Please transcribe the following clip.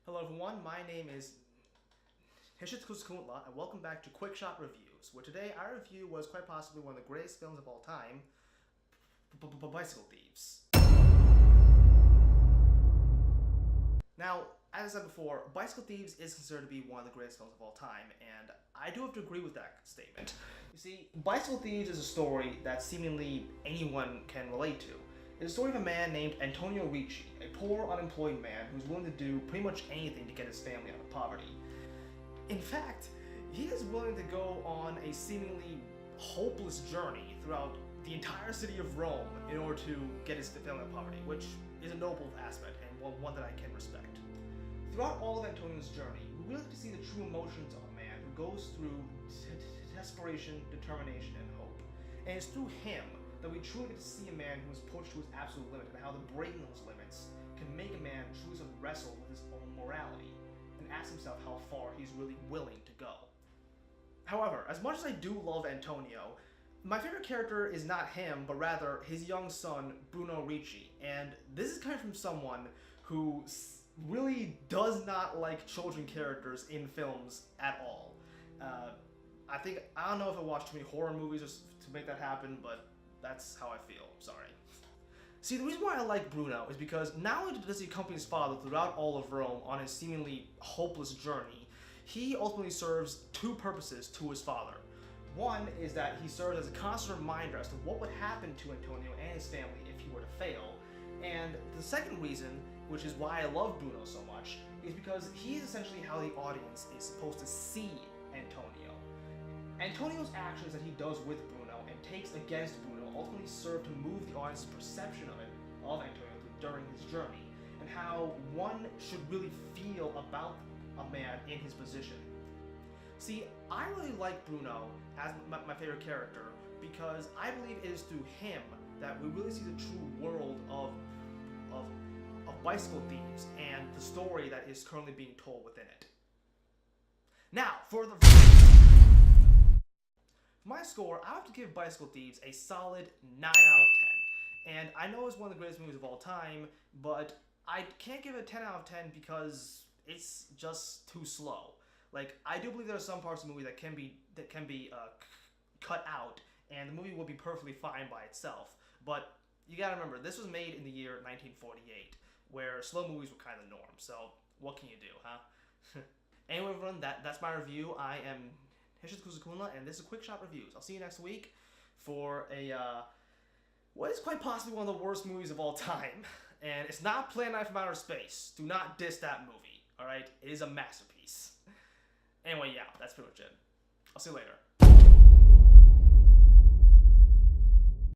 Hello everyone, my name is Hishitsukuntla, and welcome back to Quick Shot Reviews, where today our review was quite possibly one of the greatest films of all time, Bicycle Thieves. Now, as I said before, Bicycle Thieves is considered to be one of the greatest films of all time, and I do have to agree with that statement. You see, Bicycle Thieves is a story that seemingly anyone can relate to. It's a story of a man named Antonio Ricci, a poor, unemployed man who's willing to do pretty much anything to get his family out of poverty. In fact, he is willing to go on a seemingly hopeless journey throughout the entire city of Rome in order to get his family out of poverty, which is a noble aspect and one that I can respect. Throughout all of Antonio's journey, we really get to see the true emotions of a man who goes through desperation, determination, and hope. And it's through him that we truly get to see a man who is pushed to his absolute limit and how the breaking those limits can make a man truly wrestle with his own morality and ask himself how far he's really willing to go. However, as much as I do love Antonio, my favorite character is not him, but rather his young son, Bruno Ricci. And this is coming from someone who really does not like children characters in films at all. I don't know if I watched too many horror movies to make that happen, but that's how I feel. Sorry. See, the reason why I like Bruno is because not only does he accompany his father throughout all of Rome on his seemingly hopeless journey, he ultimately serves two purposes to his father. One is that he serves as a constant reminder as to what would happen to Antonio and his family if he were to fail. And the second reason, which is why I love Bruno so much, is because he is essentially how the audience is supposed to see Antonio. Antonio's actions that he does with Bruno and takes against Bruno ultimately serve to move the audience's perception of Antonio during his journey, and how one should really feel about a man in his position. See, I really like Bruno as my favorite character because I believe it is through him that we really see the true world of Bicycle Thieves and the story that is currently being told within it. Now, for my score, I have to give Bicycle Thieves a solid 9 out of 10. And I know it's one of the greatest movies of all time, but I can't give it a 10 out of 10 because it's just too slow. Like, I do believe there are some parts of the movie that can be cut out, and the movie will be perfectly fine by itself. But you gotta remember, this was made in the year 1948, where slow movies were kind of the norm. So what can you do, huh? Anyway, everyone, that's my review. I am Hishitsukuntla, and this is Quick Shot Reviews. I'll see you next week for what is quite possibly one of the worst movies of all time. And it's not Plan 9 from Outer Space. Do not diss that movie, alright? It is a masterpiece. Anyway, yeah, that's pretty much it. I'll see you later.